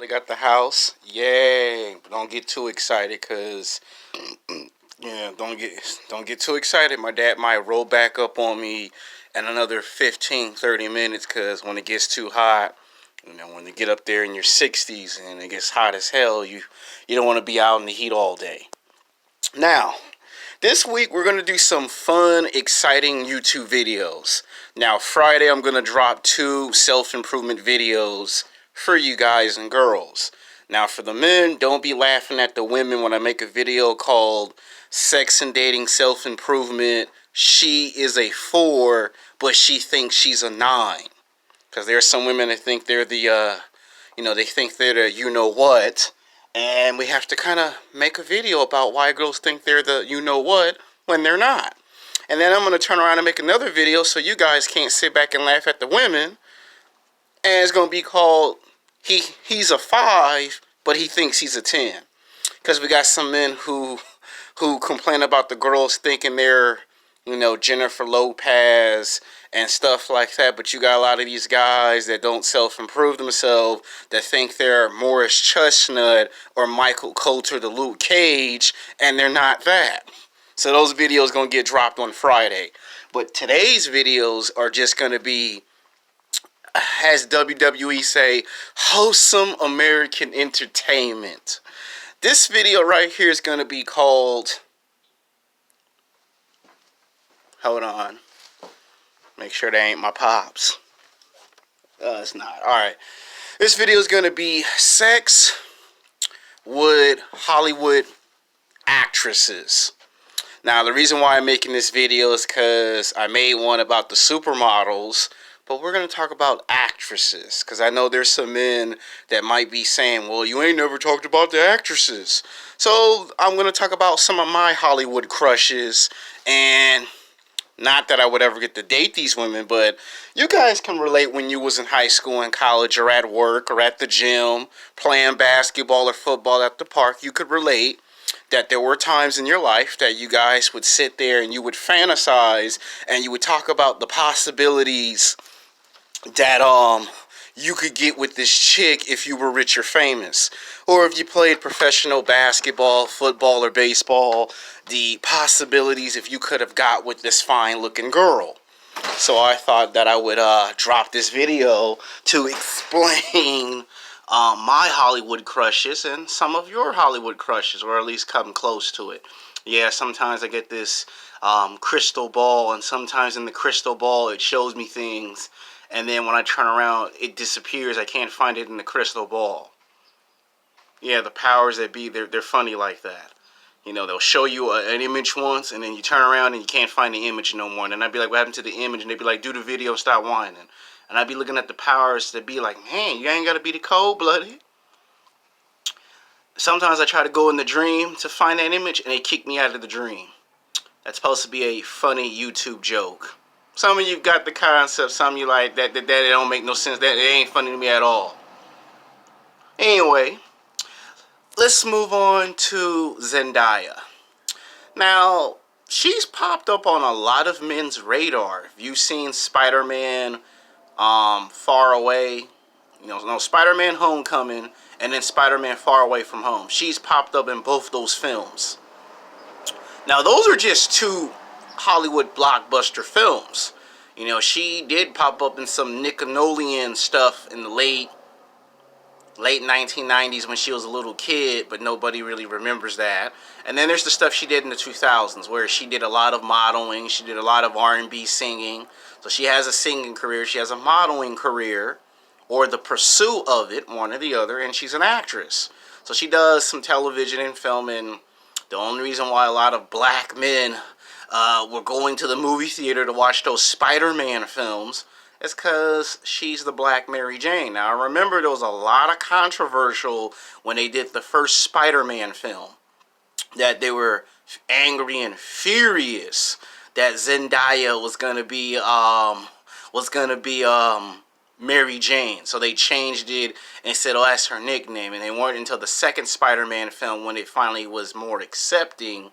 Finally got the house. Yay. But don't get too excited because yeah, don't get too excited. My dad might roll back up on me in another 15-30 minutes because when it gets too hot, when you get up there in your 60s and it gets hot as hell, you don't want to be out in the heat all day. Now, this week we're going to do some fun, exciting YouTube videos. Now, Friday I'm going to drop 2 self-improvement videos for you guys and girls. Now, for the men, don't be laughing at the women when I make a video called Sex and Dating Self-Improvement. She is a 4, but she thinks she's a 9. Because there are some women that think they're the, they think they're the you-know-what. And we have to kind of make a video about why girls think they're the you-know-what when they're not. And then I'm going to turn around and make another video so you guys can't sit back and laugh at the women. And it's going to be called He's a 5, but he thinks he's a 10. Because we got some men who complain about the girls thinking they're, Jennifer Lopez and stuff like that. But you got a lot of these guys that don't self-improve themselves, that think they're Morris Chestnut or Michael Coulter the Luke Cage, and they're not that. So those videos going to get dropped on Friday. But today's videos are just going to be, as WWE say, wholesome American entertainment. This video right here is going to be called, hold on, make sure that ain't my pops. It's not. Alright, this video is going to be sex with Hollywood actresses. Now, the reason why I'm making this video is because I made one about the supermodels, but we're going to talk about actresses, because I know there's some men that might be saying, well, you ain't never talked about the actresses. So I'm going to talk about some of my Hollywood crushes, and not that I would ever get to date these women, but you guys can relate when you was in high school and college or at work or at the gym, playing basketball or football at the park. You could relate that there were times in your life that you guys would sit there and you would fantasize and you would talk about the possibilities that you could get with this chick if you were rich or famous, or if you played professional basketball, football, or baseball, the possibilities if you could have got with this fine looking girl. So I thought that I would drop this video to explain my Hollywood crushes and some of your Hollywood crushes, or at least come close to it. Yeah, sometimes I get this crystal ball, and sometimes in the crystal ball it shows me things, and then when I turn around it disappears. I can't find it in the crystal ball. Yeah, the powers that be, they're funny like that. They'll show you an image once, and then you turn around and you can't find the image no more. And then I'd be like, what happened to the image? And they'd be like, do the video, stop whining. And I'd be looking at the powers to be like, man, you ain't got to be the cold-blooded. Sometimes I try to go in the dream to find that image, and they kick me out of the dream. That's supposed to be a funny YouTube joke. Some of you got the concept, some of you like, that it don't make no sense, that it ain't funny to me at all. Anyway, let's move on to Zendaya. Now, she's popped up on a lot of men's radar. If you've seen Spider-Man Far Away, Spider-Man Homecoming, and then Spider-Man Far Away from Home. She's popped up in both those films. Now, those are just 2 Hollywood blockbuster films. She did pop up in some Nickelodeon stuff in the late 1990s when she was a little kid, but nobody really remembers that. And then there's the stuff she did in the 2000s, where she did a lot of modeling, she did a lot of R&B singing. So she has a singing career, she has a modeling career, or the pursuit of it, one or the other, and she's an actress. So she does some television and film, and the only reason why a lot of black men were going to the movie theater to watch those Spider-Man films is because she's the Black Mary Jane. Now, I remember there was a lot of controversial when they did the first Spider-Man film, that they were angry and furious that Zendaya was gonna be Mary Jane. So they changed it and said, oh, that's her nickname. And they weren't until the second Spider-Man film when it finally was more accepting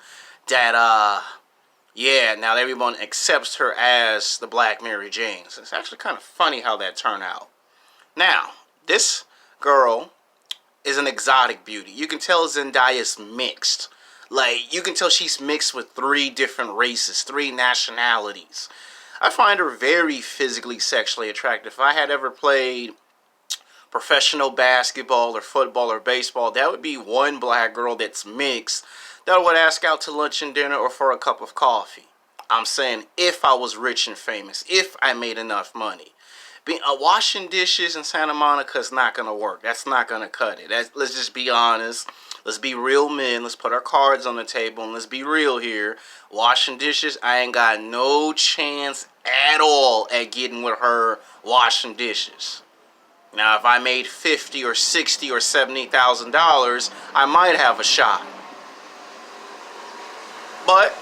that yeah, now everyone accepts her as the Black Mary Jane. So it's actually kind of funny how that turned out. Now, this girl an exotic beauty. You can tell Zendaya's mixed. Like, you can tell she's mixed with 3 different races, 3 nationalities. I find her very physically sexually attractive. If I had ever played professional basketball or football or baseball, that would be one black girl that's mixed that I would ask out to lunch and dinner or for a cup of coffee. I'm saying if I was rich and famous, if I made enough money. Washing dishes in Santa Monica is not going to work. That's not going to cut it. Let's just be honest. Let's be real men. Let's put our cards on the table and let's be real here. Washing dishes, I ain't got no chance at all at getting with her washing dishes. Now, if I made $50 or $60 or $70,000, I might have a shot. But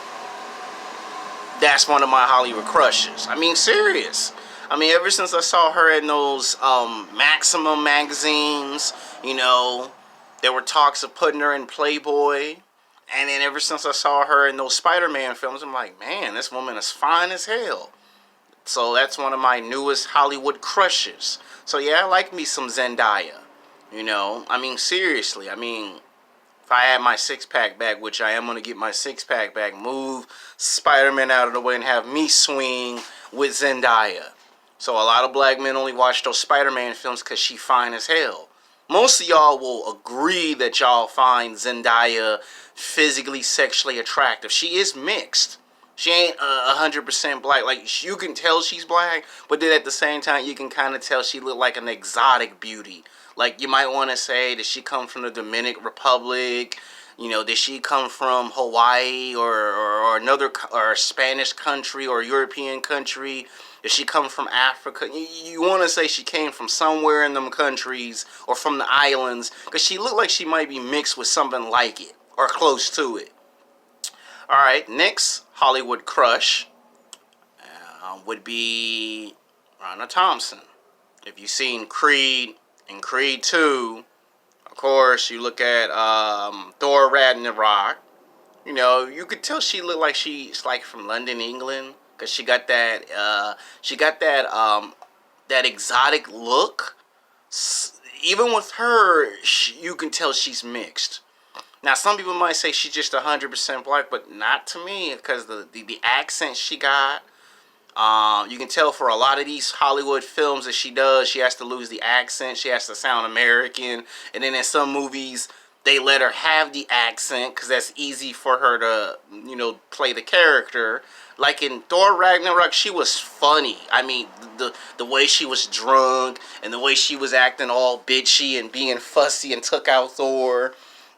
that's one of my Hollywood crushes. I mean, serious. I mean, ever since I saw her in those Maximum magazines, you know, there were talks of putting her in Playboy. And then ever since I saw her in those Spider-Man films, I'm like, man, this woman is fine as hell. So that's one of my newest Hollywood crushes. So yeah, I like me some Zendaya. You know, I mean, seriously. I mean, if I had my 6-pack back, which I am going to get my 6-pack back, move Spider-Man out of the way and have me swing with Zendaya. So a lot of black men only watch those Spider-Man films because she fine as hell. Most of y'all will agree that y'all find Zendaya physically, sexually attractive. She is mixed. She ain't 100% black. Like, you can tell she's black, but then at the same time, you can kind of tell she look like an exotic beauty. Like, you might want to say, did she come from the Dominican Republic? You know, did she come from Hawaii or another or a Spanish country or European country? Did she come from Africa? You want to say she came from somewhere in them countries or from the islands, because she looked like she might be mixed with something like it or close to it. All right, next Hollywood crush would be Tessa Thompson. If you've seen Creed and Creed 2, of course, you look at Thor Ragnarok. You know, you could tell she looked like she's like from London, England, because she got that that exotic look. Even with her, you can tell she's mixed. Now, some people might say she's just 100% black, but not to me, because the accent she got. You can tell for a lot of these Hollywood films that she does, she has to lose the accent. She has to sound American. And then in some movies, they let her have the accent because that's easy for her to, you know, play the character. Like in Thor Ragnarok, she was funny. I mean, the way she was drunk and the way she was acting all bitchy and being fussy and took out Thor.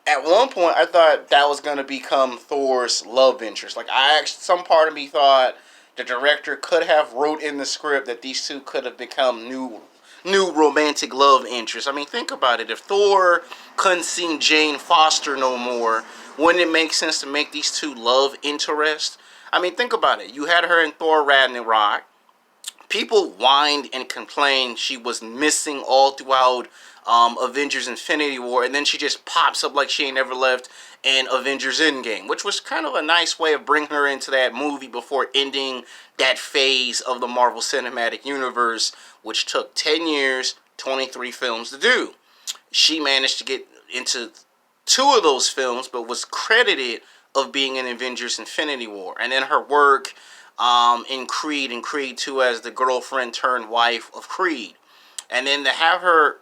At one point, I thought that was going to become Thor's love interest. Like, some part of me thought the director could have wrote in the script that these two could have become new romantic love interests. I mean, think about it. If Thor couldn't see Jane Foster no more, wouldn't it make sense to make these two love interests? I mean, think about it. You had her in Thor Ragnarok. People whined and complained she was missing all throughout Avengers Infinity War, and then she just pops up like she ain't never left in Avengers Endgame, which was kind of a nice way of bringing her into that movie before ending that phase of the Marvel Cinematic Universe, which took 10 years, 23 films to do. She managed to get into 2 of those films, but was credited of being in Avengers Infinity War. And then her work in Creed and Creed 2 as the girlfriend turned wife of Creed. And then to have her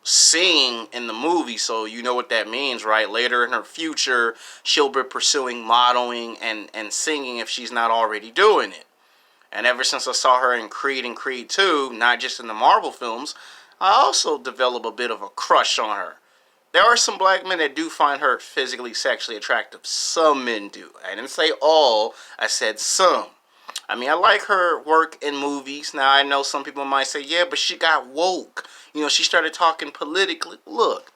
sing in the movie, so you know what that means, right? Later in her future, she'll be pursuing modeling and singing if she's not already doing it. And ever since I saw her in Creed and Creed 2, not just in the Marvel films, I also developed a bit of a crush on her. There are some black men that do find her physically, sexually attractive. Some men do. I didn't say all, I said some. I mean, I like her work in movies. Now, I know some people might say, yeah, but she got woke. You know, she started talking politically. Look,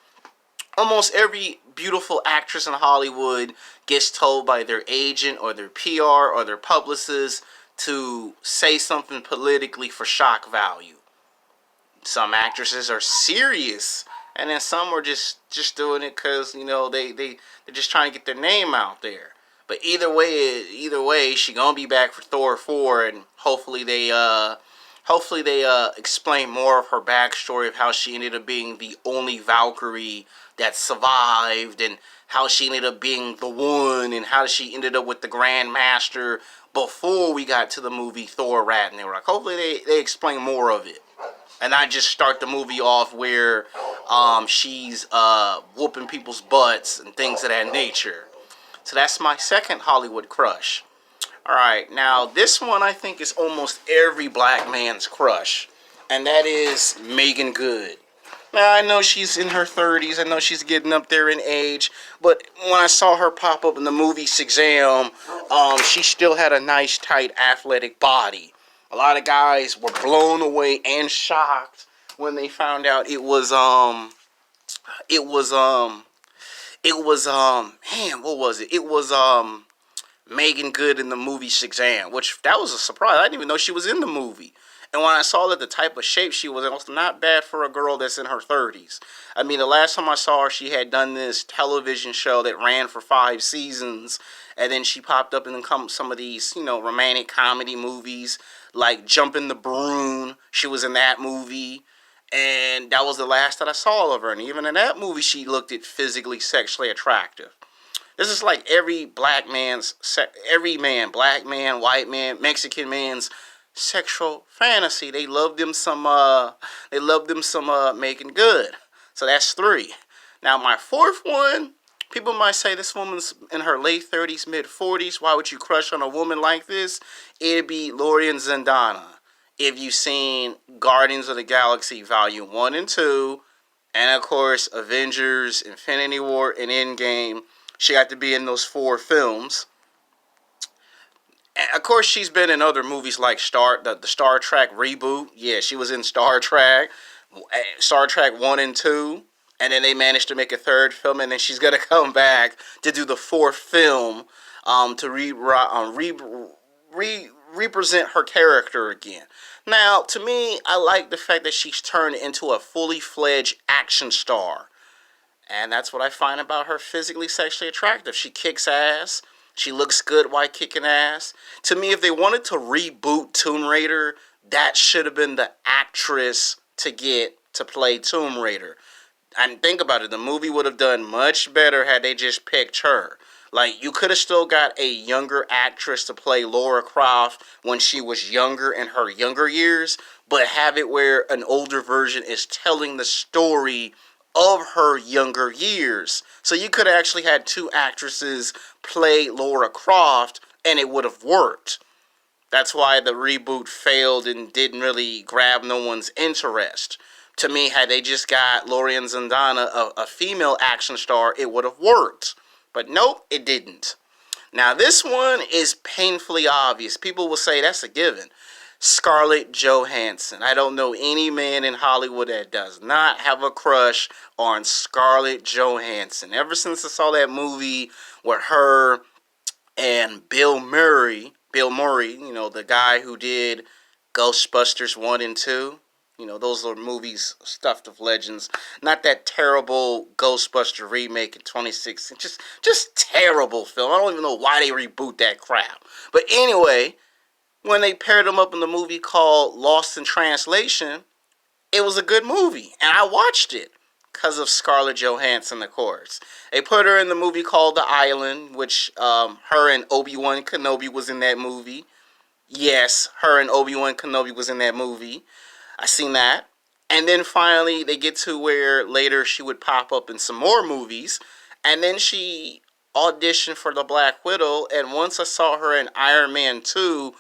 almost every beautiful actress in Hollywood gets told by their agent or their PR or their publicist to say something politically for shock value. Some actresses are serious, and then some are just doing it because, you know, they're just trying to get their name out there. But either way, she gonna be back for Thor 4, and hopefully hopefully they explain more of her backstory of how she ended up being the only Valkyrie that survived, and how she ended up being the one, and how she ended up with the Grand Master before we got to the movie Thor Ragnarok. Hopefully they explain more of it, and not just start the movie off where she's whooping people's butts and things of that nature. So that's my second Hollywood crush. Alright, now this one I think is almost every black man's crush, and that is Meagan Good. Now, I know she's in her 30s, I know she's getting up there in age, but when I saw her pop up in the movie Shazam, she still had a nice, tight, athletic body. A lot of guys were blown away and shocked when they found out it was man, what was it? It was, Meagan Good in the movie Shazam, which, that was a surprise. I didn't even know she was in the movie. And when I saw that the type of shape she was in, it was not bad for a girl that's in her 30s. I mean, the last time I saw her, she had done this television show that ran for 5 seasons, and then she popped up in some of these, romantic comedy movies, like Jumpin' the Broom. She was in that movie, and that was the last that I saw of her. And even in that movie, she looked physically, sexually attractive. This is like every black man, black man, white man, Mexican man's sexual fantasy. They love them some Meagan Good. So that's 3. Now my 4th one, people might say this woman's in her late 30s, mid 40s. Why would you crush on a woman like this? It'd be Lauren Zendaya. If you've seen Guardians of the Galaxy Volume 1 and 2, and of course Avengers, Infinity War, and Endgame. She got to be in those 4 films. And of course, she's been in other movies like the Star Trek reboot. Yeah, she was in Star Trek 1 and 2. And then they managed to make a 3rd film. And then she's going to come back to do the 4th film to represent her character again. Now, to me, I like the fact that she's turned into a fully fledged action star. And that's what I find about her physically, sexually attractive. She kicks ass. She looks good while kicking ass. To me, if they wanted to reboot Tomb Raider, that should have been the actress to get to play Tomb Raider. And think about it, the movie would have done much better had they just picked her. Like, you could have still got a younger actress to play Lara Croft when she was younger in her younger years, but have it where an older version is telling the story of her younger years. So you could have actually had 2 actresses play Lara Croft, and it would have worked. That's why the reboot failed and didn't really grab no one's interest. To me, had they just got Lauren Zendaya, a female action star, it would have worked. But nope, it didn't. Now this one is painfully obvious. People will say that's a given. Scarlett Johansson. I don't know any man in Hollywood that does not have a crush on Scarlett Johansson. Ever since I saw that movie with her and Bill Murray, the guy who did Ghostbusters 1 and 2. Those are movies stuffed with legends. Not that terrible Ghostbuster remake in 2016. Just terrible film. I don't even know why they reboot that crap. But anyway, when they paired them up in the movie called Lost in Translation, it was a good movie. And I watched it because of Scarlett Johansson, of course. They put her in the movie called The Island, which her and Obi-Wan Kenobi was in that movie. Yes, her and Obi-Wan Kenobi was in that movie. I seen that. And then finally they get to where later she would pop up in some more movies. And then she auditioned for the Black Widow. And once I saw her in Iron Man 2,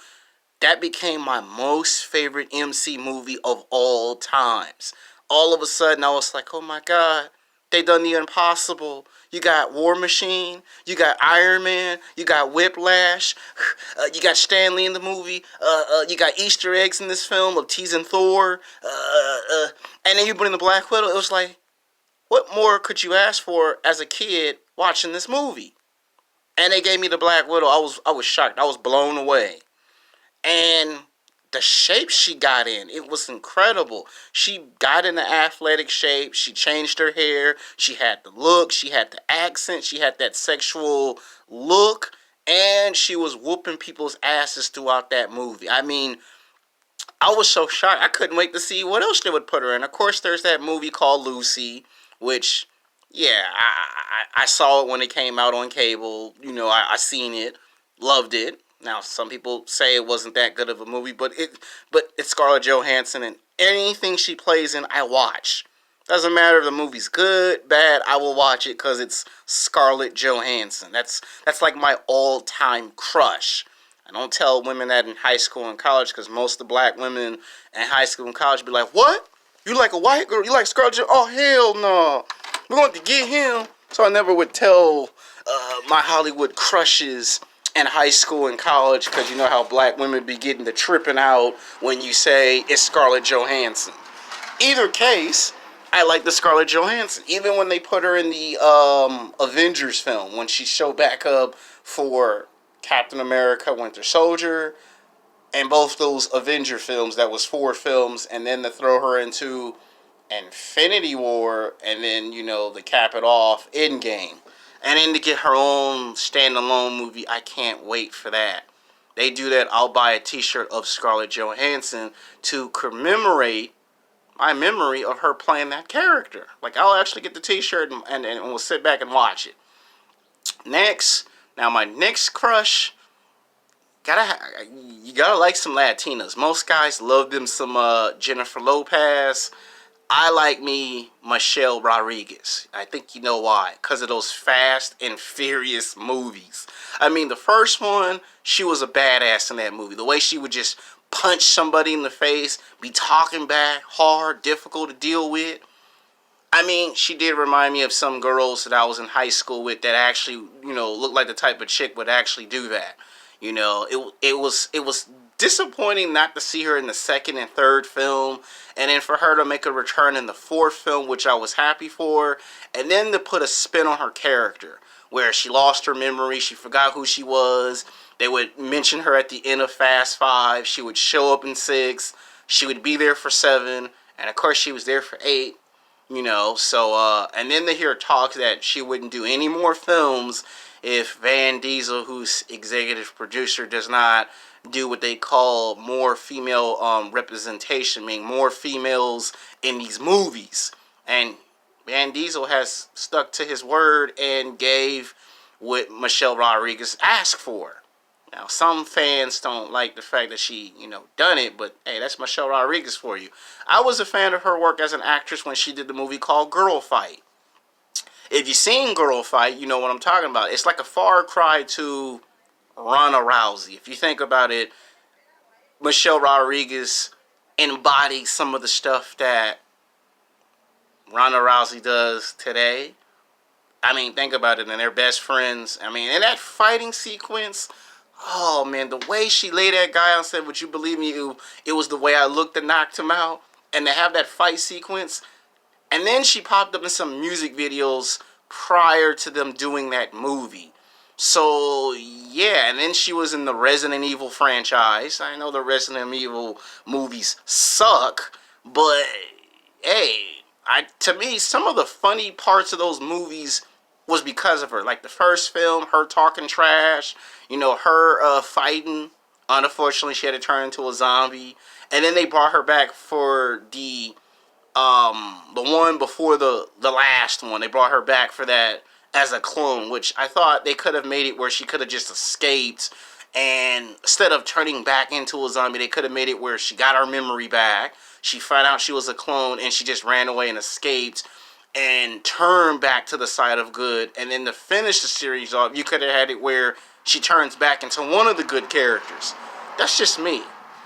that became my most favorite MC movie of all times. All of a sudden I was like, oh my God, they done the impossible. You got War Machine, you got Iron Man, you got Whiplash, you got Stan Lee in the movie, you got Easter eggs in this film of teasing Thor, and then you put in the Black Widow. It was like, what more could you ask for as a kid watching this movie? And they gave me the Black Widow. I was shocked. I was blown away. And the shape she got in, it was incredible. She got in the athletic shape. She changed her hair. She had the look. She had the accent. She had that sexual look. And she was whooping people's asses throughout that movie. I mean, I was so shocked. I couldn't wait to see what else they would put her in. Of course, there's that movie called Lucy, which, yeah, I saw it when it came out on cable. You know, I seen it, loved it. Now, some people say it wasn't that good of a movie, but it's Scarlett Johansson, and anything she plays in, I watch. Doesn't matter if the movie's good, bad, I will watch it because it's Scarlett Johansson. That's like my all-time crush. I don't tell women that in high school and college because most of the black women in high school and college be like, what? You like a white girl? You like Scarlett Johansson? Oh, hell no. We're going to get him. So I never would tell my Hollywood crushes in high school and college because you know how black women be getting the tripping out when you say it's Scarlett Johansson. Either case, I like the Scarlett Johansson. Even when they put her in the Avengers film, when she showed back up for Captain America, Winter Soldier, and both those Avenger films, that was 4 films, and then to throw her into Infinity War, and then, you know, to cap it off, Endgame. And then to get her own standalone movie, I can't wait for that. They do that, I'll buy a t-shirt of Scarlett Johansson to commemorate my memory of her playing that character. Like, I'll actually get the t-shirt and we'll sit back and watch it. Next, now my next crush, you gotta like some Latinas. Most guys love them some Jennifer Lopez. I like me Michelle Rodriguez. I think you know why. Because of those Fast and Furious movies. I mean, the first one, she was a badass in that movie. The way she would just punch somebody in the face, be talking back, hard, difficult to deal with. I mean, she did remind me of some girls that I was in high school with that actually, you know, looked like the type of chick would actually do that. You know, it was disappointing not to see her in the second and third film, and then for her to make a return in the 4th film, which I was happy for, and then to put a spin on her character, where she lost her memory, she forgot who she was. They would mention her at the end of Fast 5, she would show up in 6, she would be there for 7, and of course she was there for 8. You know, so, and then to hear talk that she wouldn't do any more films if Van Diesel, who's executive producer, does not do what they call more female representation, meaning more females in these movies. And Van Diesel has stuck to his word and gave what Michelle Rodriguez asked for. Now, some fans don't like the fact that she, you know, done it, but hey, that's Michelle Rodriguez for you. I was a fan of her work as an actress when she did the movie called Girl Fight. If you've seen Girl Fight, you know what I'm talking about. It's like a far cry to Ronda Rousey. If you think about it, Michelle Rodriguez embodies some of the stuff that Ronda Rousey does today. I mean, think about it, and they're best friends. I mean, in that fighting sequence, oh man, the way she laid that guy out and said, would you believe me, it was the way I looked and knocked him out. And to have that fight sequence. And then she popped up in some music videos prior to them doing that movie. So, yeah, and then she was in the Resident Evil franchise. I know the Resident Evil movies suck, but hey, to me, some of the funny parts of those movies was because of her. Like the first film, her talking trash, you know, her fighting. Unfortunately, she had to turn into a zombie. And then they brought her back for the one before the last one. They brought her back for that as a clone, which I thought they could have made it where she could have just escaped, and instead of turning back into a zombie, they could have made it where she got her memory back, she found out she was a clone, and she just ran away and escaped and turned back to the side of good. And then to finish the series off, you could have had it where she turns back into one of the good characters. That's just me.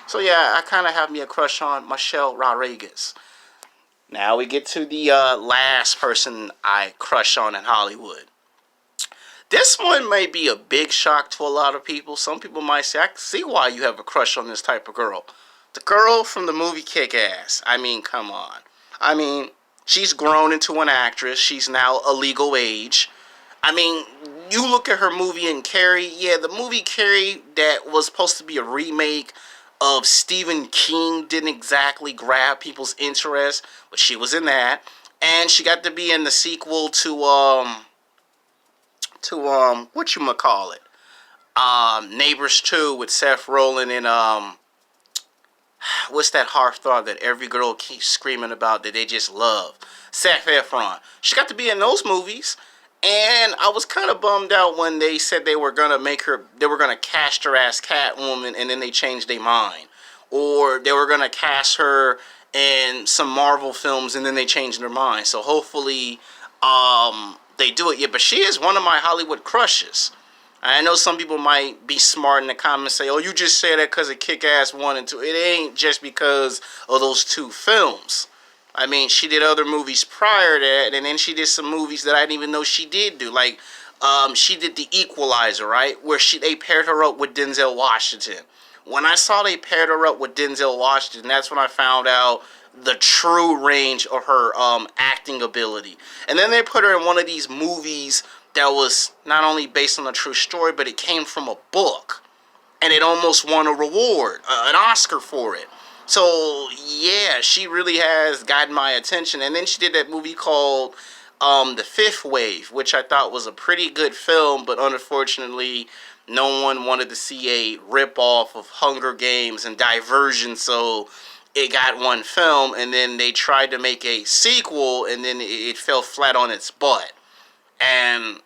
So yeah, I kind of have me a crush on Michelle Rodriguez. Now we get to the last person I crush on in Hollywood. This one may be a big shock to a lot of people. Some people might say, I can see why you have a crush on this type of girl. The girl from the movie Kick-Ass. I mean, come on. I mean, she's grown into an actress. She's now a legal age. I mean, you look at her movie in Carrie. Yeah, the movie Carrie that was supposed to be a remake of Stephen King didn't exactly grab people's interest, but she was in that, and she got to be in the sequel to whatchamacallit, Neighbors 2 with Seth Rogen and what's that heartthrob that every girl keeps screaming about that they just love? Zac Efron. She got to be in those movies. And I was kind of bummed out when they said they were going to they were going to cast her as Catwoman, and then they changed their mind. Or they were going to cast her in some Marvel films, and then they changed their mind. So hopefully they do it. Yeah, but she is one of my Hollywood crushes. I know some people might be smart in the comments and say, oh, you just say that because of Kick-Ass 1 and 2. It ain't just because of those two films. I mean, she did other movies prior to that, and then she did some movies that I didn't even know she did do. Like, she did The Equalizer, right? Where they paired her up with Denzel Washington. When I saw they paired her up with Denzel Washington, that's when I found out the true range of her acting ability. And then they put her in one of these movies that was not only based on a true story, but it came from a book. And it almost won a reward, an Oscar for it. So, yeah, she really has gotten my attention. And then she did that movie called The Fifth Wave, which I thought was a pretty good film, but unfortunately, no one wanted to see a rip-off of Hunger Games and Diversion, so it got one film, and then they tried to make a sequel, and then it fell flat on its butt. And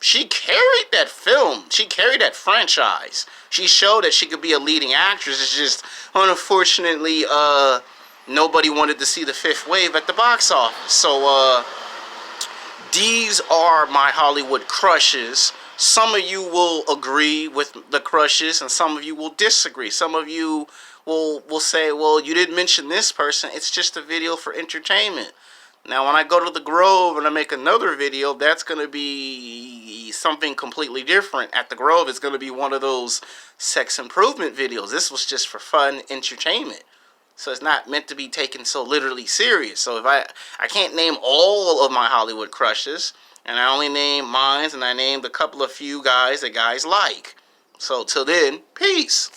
she carried that film. She carried that franchise. She showed that she could be a leading actress. It's just, unfortunately, nobody wanted to see The Fifth Wave at the box office. So, these are my Hollywood crushes. Some of you will agree with the crushes, and some of you will disagree. Some of you will say, well, you didn't mention this person. It's just a video for entertainment. Now, when I go to the Grove and I make another video, that's going to be something completely different. At the Grove, it's going to be one of those sex improvement videos. This was just for fun entertainment. So it's not meant to be taken so literally serious. So if I can't name all of my Hollywood crushes, and I only named mine, and I named a couple of few guys that guys like. So till then, peace.